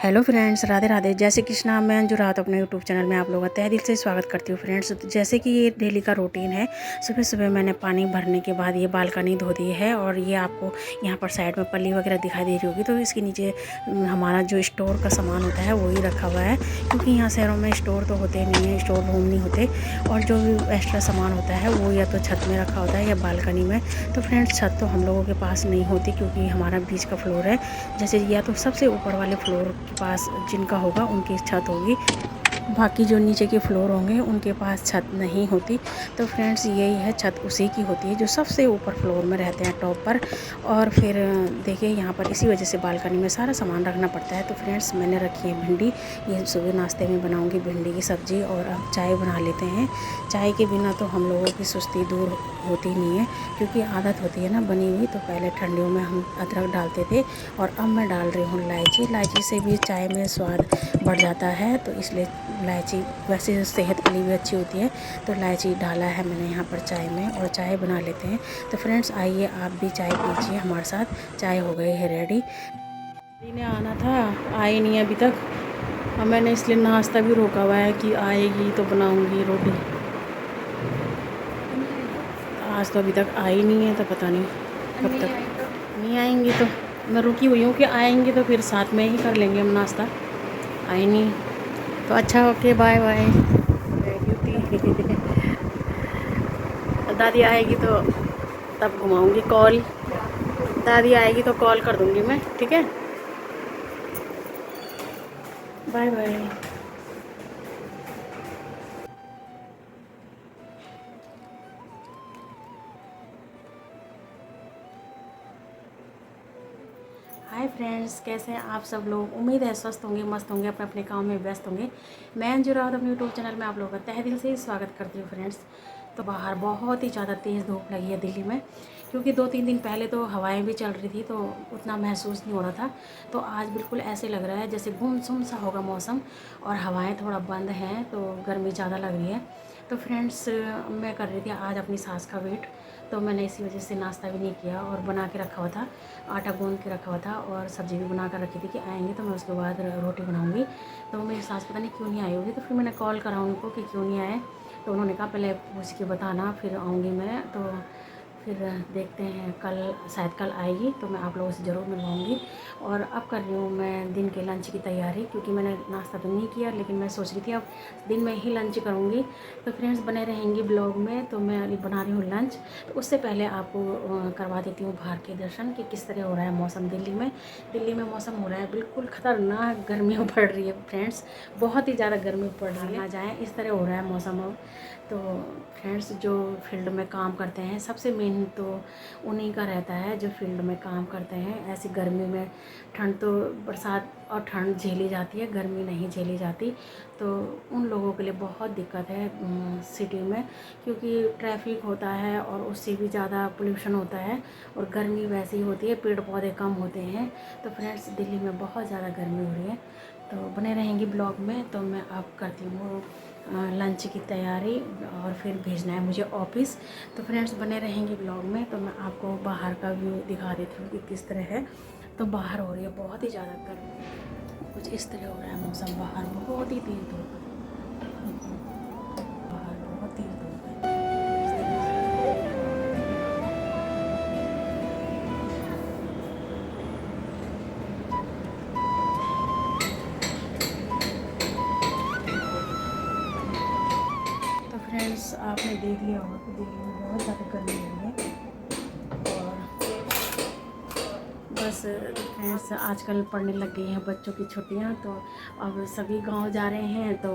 Hello friends, Radhe Radhe. जय श्री कृष्णा। मैं अंजू रात अपने यूट्यूब चैनल में आप लोगों का तहे दिल से स्वागत करती हूँ। फ्रेंड्स, जैसे कि ये डेली का रूटीन है, सुबह सुबह मैंने पानी भरने के बाद ये बालकनी धो दी है और ये आपको यहाँ पर साइड में पल्ली वगैरह दिखाई दे रही होगी। तो इसके नीचे हमारा जो स्टोर का सामान होता है वही रखा हुआ है, क्योंकि यहाँ शहरों में स्टोर तो होते नहीं हैं, स्टोर रूम नहीं होते, और जो भी एक्स्ट्रा सामान होता है वो या तो छत में रखा होता है या बालकनी में। तो फ्रेंड्स, छत तो हम लोगों के पास नहीं होती, क्योंकि हमारा बीच का फ्लोर है। जैसे या तो सबसे ऊपर वाले फ्लोर के पास जिनका होगा उनकी छत होगी, बाकी जो नीचे के फ्लोर होंगे उनके पास छत नहीं होती। तो फ्रेंड्स, यही है, छत उसी की होती है जो सबसे ऊपर फ्लोर में रहते हैं, टॉप पर। और फिर देखिए यहाँ पर इसी वजह से बालकनी में सारा सामान रखना पड़ता है। तो फ्रेंड्स, मैंने रखी है भिंडी। ये सुबह नाश्ते में बनाऊंगी भिंडी की सब्ज़ी, और अब चाय बना लेते हैं। चाय के बिना तो हम लोगों की सुस्ती दूर होती नहीं है, क्योंकि आदत होती है ना बनी हुई। तो पहले ठंडियों में हम अदरक डालते थे, और अब मैं डाल रही हूँ इलायची। इलायची से भी चाय में स्वाद बढ़ जाता है, तो इसलिए इलायची वैसे सेहत के लिए भी अच्छी होती है। तो इलायची डाला है मैंने यहाँ पर चाय में, और चाय बना लेते हैं। तो फ्रेंड्स, आइए आप भी चाय पीजिए हमारे साथ। चाय हो गई है रेडी। ने आना था, आई नहीं अभी तक, और मैंने इसलिए नाश्ता भी रोका हुआ है कि आएगी तो बनाऊंगी रोटी। आज तो अभी तक आई नहीं है, तो पता नहीं कब तक नहीं आएंगी। तो मैं रुकी हुई हूँ कि आएंगी तो फिर साथ में ही कर लेंगे हम नाश्ता। आई नहीं तो अच्छा, ओके, बाय बाय। दादी आएगी तो तब घुमाऊंगी। कॉल दादी आएगी तो कॉल कर दूंगी मैं, ठीक है। Bye bye. हाय फ्रेंड्स, कैसे हैं आप सब लोग? उम्मीद है स्वस्थ होंगे, मस्त होंगे, अपने अपने काम में व्यस्त होंगे। मैं अंजू रावत अपने यूट्यूब चैनल में आप लोगों का तहे दिल से स्वागत करती हूँ। फ्रेंड्स, तो बाहर बहुत ही ज़्यादा तेज़ धूप लगी है दिल्ली में, क्योंकि 2-3 दिन पहले तो हवाएं भी चल रही थी, तो उतना महसूस नहीं हो रहा था। तो आज बिल्कुल ऐसे लग रहा है जैसे गुमसुम सा होगा मौसम, और हवाएं थोड़ा बंद हैं, तो गर्मी ज़्यादा लग रही है। तो फ्रेंड्स, मैं कर रही थी आज अपनी सास का वेट, तो मैंने इसी वजह से नाश्ता भी नहीं किया, और बना के रखा हुआ था, आटा गूंद के रखा हुआ था, और सब्ज़ी भी बना कर रखी थी कि आएंगे तो मैं उसके बाद रोटी बनाऊंगी। तो मेरी सास पता नहीं क्यों नहीं आई होगी, तो फिर मैंने कॉल करा उनको कि क्यों नहीं आए। तो उन्होंने कहा पहले पूछ के बताना, फिर आऊँगी मैं। तो फिर देखते हैं, कल शायद कल आएगी तो मैं आप लोगों से ज़रूर मिलवाऊँगी। और अब कर रही हूँ मैं दिन के लंच की तैयारी, क्योंकि मैंने नाश्ता तो नहीं किया, लेकिन मैं सोच रही थी अब दिन में ही लंच करूँगी। तो फ्रेंड्स, बने रहेंगी ब्लॉग में। तो मैं अभी बना रही हूँ लंच। तो उससे पहले आपको करवा देती हूँ बाहर के दर्शन कि किस तरह हो रहा है मौसम दिल्ली में। दिल्ली में मौसम हो रहा है बिल्कुल ख़तरनाक, गर्मियों पड़ रही है फ्रेंड्स, बहुत ही ज़्यादा गर्मी पड़ रही है, ना जाएँ, इस तरह हो रहा है मौसम अब। तो फ्रेंड्स, जो फील्ड में काम करते हैं, सबसे मेन तो उन्हीं का रहता है जो फील्ड में काम करते हैं। ऐसी गर्मी में, ठंड तो बरसात और ठंड झेली जाती है, गर्मी नहीं झेली जाती। तो उन लोगों के लिए बहुत दिक्कत है सिटी में, क्योंकि ट्रैफिक होता है और उससे भी ज़्यादा पोल्यूशन होता है, और गर्मी वैसे ही होती है, पेड़ पौधे कम होते हैं। तो फ्रेंड्स, दिल्ली में बहुत ज़्यादा गर्मी हो रही है। तो बने रहेंगी ब्लॉग में। तो मैं अब करती हूँ लंच की तैयारी, और फिर भेजना है मुझे ऑफिस। तो फ्रेंड्स, बने रहेंगे ब्लॉग में। तो मैं आपको बाहर का व्यू दिखा देती हूँ कि किस तरह है। तो बाहर हो रही है बहुत ही ज़्यादा गर्मी, कुछ इस तरह हो रहा है मौसम। बाहर बहुत ही तेज़ धूप है, बाहर बहुत तेज़ धूप है। तो फ्रेंड्स, आपने देख लिया होगा कि दिल्ली में बहुत ज़्यादा गर्मी हो रही है। और बस फ्रेंड्स, आजकल पढ़ने लग गई हैं बच्चों की छुट्टियां, तो अब सभी गांव जा रहे हैं। तो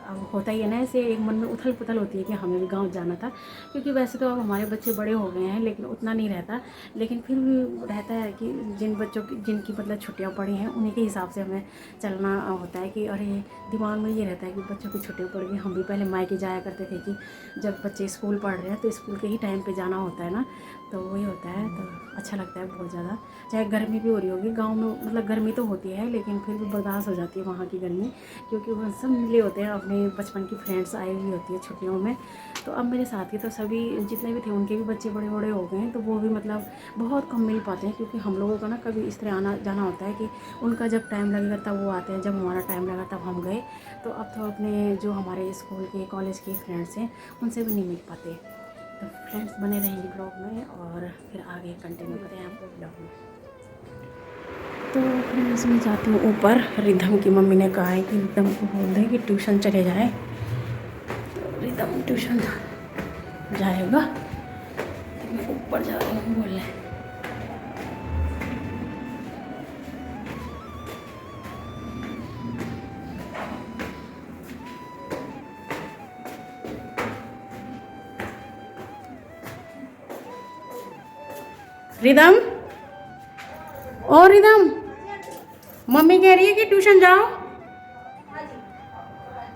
अब होता ही है ना, ऐसे एक मन में उथल पुथल होती है कि हमें भी गांव जाना था, क्योंकि वैसे तो अब हमारे बच्चे बड़े हो गए हैं, लेकिन उतना नहीं रहता। लेकिन फिर भी रहता है कि जिन बच्चों की, जिनकी मतलब छुट्टियाँ पड़ी हैं, उन्हीं के हिसाब से हमें चलना होता है। कि अरे, दिमाग में ये रहता है कि बच्चों की छुट्टियाँ पड़ गई। हम भी पहले मायके जाया करते थे कि जब बच्चे स्कूल पढ़ रहे हैं तो स्कूल के ही टाइम पर जाना होता है ना, तो वही होता है। तो अच्छा लगता है बहुत ज़्यादा, चाहे गर्मी भी हो रही होगी गांव में, मतलब गर्मी तो होती है लेकिन फिर भी बर्दाश्त हो जाती है वहाँ की गर्मी, क्योंकि वो सब मिले होते हैं, अपने बचपन की फ्रेंड्स आई हुई होती है छुट्टियों में। तो अब मेरे साथ ही तो सभी जितने भी थे उनके भी बच्चे बड़े बड़े हो गए हैं, तो वो भी मतलब बहुत कम मिल पाते हैं, क्योंकि हम लोगों का ना कभी इस तरह आना जाना होता है कि उनका जब टाइम लगेगा तब वो आते हैं, जब हमारा टाइम लगा तब हम गए। तो अब तो अपने जो हमारे स्कूल के कॉलेज के फ्रेंड्स हैं उनसे भी नहीं मिल पाते। तो फ्रेंड्स बने रहेंगे ब्लॉग में और फिर आगे कंटिन्यू करें आपको ब्लॉग में। तो फ्रेंड्स मैं जाती हूँ ऊपर, रिधम की मम्मी ने कहा है कि रिधम को बोल दें कि ट्यूशन चले जाए, तो रिधम ट्यूशन जाएगा, तो मैं ऊपर जा रही हूँ बोलने। रिदम, और रिदम, मम्मी कह रही है कि ट्यूशन जाओ,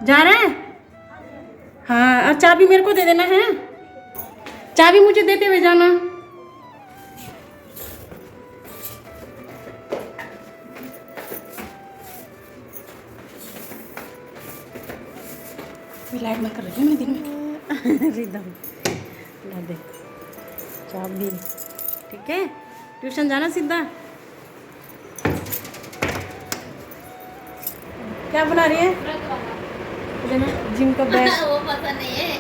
जा रहे हैं? हाँ, और चाबी मेरे को दे देना है, चाबी मुझे देते हुए जाना। लाइट में कर रही हूँ मैं दिन में। रिदम ला दे चाबी, ठीक है? ट्यूशन जाना सीधा। क्या बना रही है? जिम का बैग। वो पता नहीं है,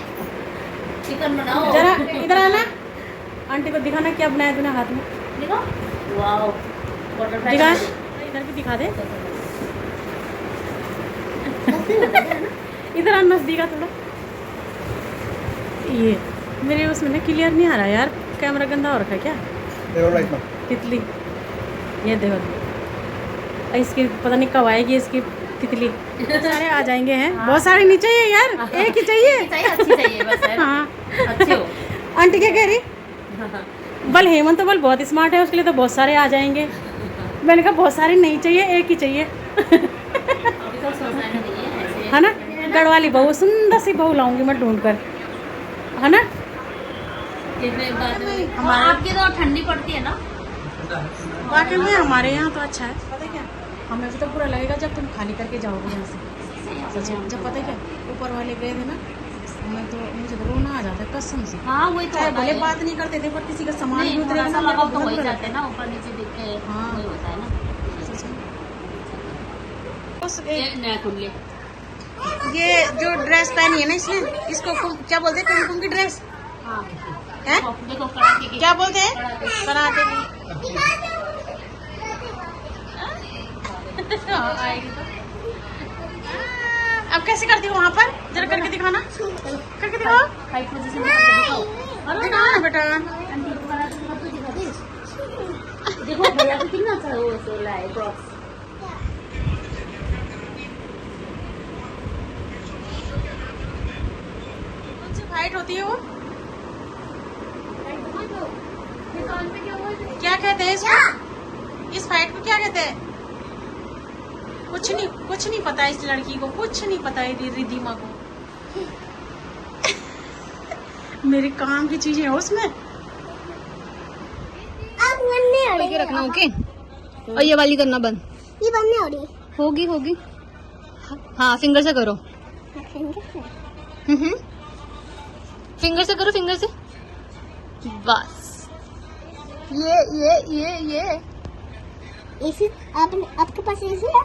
चिकन बनाओ। जरा इधर आना, आंटी को दिखाना क्या बनाया तूने हाथ में। देखो, वाओ, बटरफ्लाई दिखा, इधर भी दिखा दे। इधर आ, नजदीक आ थोड़ा। ये मेरे उसमें ना क्लियर नहीं आ रहा यार, कैमरा गंदा हो रखा है क्या? तितली, ये देखो, इसकी पता नहीं कब आएगी इसकी तितली। सारे आ जाएंगे हैं। हाँ। बहुत सारे नहीं चाहिए यार, एक ही चाहिए। अच्छी चाहिए बस है। हाँ अच्छी हो। आंटी क्या कह रही? बल हेमंत तो बल बहुत स्मार्ट है, उसके लिए तो बहुत सारे आ जाएंगे। मैंने कहा बहुत सारे नहीं चाहिए, एक ही चाहिए। है ना, गढ़वाली बहू, सुंदर सी बहू लाऊंगी मैं ढूंढ कर, है ना? आपकी तो ठंडी पड़ती है ना? वाकई में हमारे यहाँ तो अच्छा है। पता है क्या, हमें भी तो बुरा लगेगा जब तुम खाली करके जाओगे यहाँ से। सच में, जब पता है क्या ऊपर वाले गए थे ना, मैं तो मुझे तो रोना आ जाता है कसम से। हाँ वही तो चाहे भले बात नहीं करते थे पर किसी का सामान भी उतरेगा ना, लगा तो बहुत वही बुरा जाते हैं ना, ऊपर नीचे दिख के। हाँ। वही होता है ना। सच में। ये नया कुल्ले, ये जो ड्रेस पहनी है ना इसने, इसको क्या बोलते हैं? कुमकुम की ड्रेस हाँ है? देखो कड़ाके की। क्या बोलते हैं? कराटे की। आएगी तो। अब कैसे करती हो वहाँ पर? जरा करके दिखाना, करके दिखाओ। हाई पोजीशन में दिखाओ। दिखाओ ना बेटा। आंटी को कराटे की बात तो दिखा दे। देखो भैया को कितना अच्छा वो सोला है क्रॉक्स। कौन सी फाइट होती है वो? क्या कहते हैं इसको? इस फाइट को क्या कहते हैं? कुछ नहीं पता इस लड़की को, कुछ नहीं पता है रिधिमा को। मेरे काम की चीजें हैं उसमें। अब बनने हो रही है। रखना ओके, और ये वाली करना बंद। ये बनने हो रही है। होगी। हाँ फिंगर से करो। फिंगर से करो, फिंगर से। बस ये ऐसे आपके पास ऐसे है?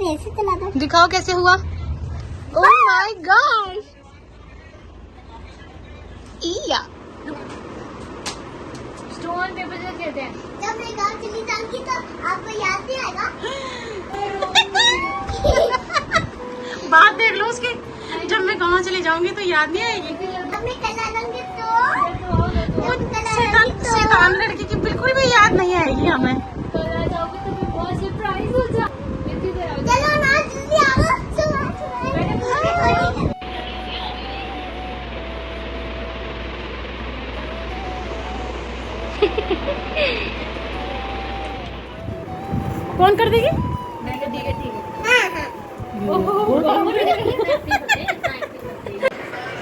ऐसे चला दो। दिखाओ कैसे हुआ। ओह माय गॉड, या स्टोन पेपर से कहते हैं। जब मैं गाँव चली जाऊंगी तो आपको याद नहीं आएगा? बात देख लो उसकी, जब मैं गाँव चली जाऊंगी तो याद नहीं आएगी। जब मैं कला लूंगी शैतान लड़की की बिल्कुल भी याद नहीं आएगी हमें। चलो ना जल्दी आओ। कौन कर देगी?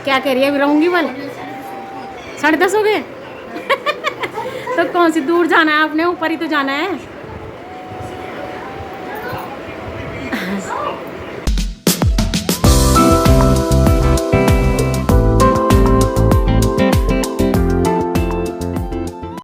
क्या कह रही है? अभी रहूंगी बल 10:30 हो गए। तो कौन सी दूर जाना है आपने, ऊपर ही तो जाना है।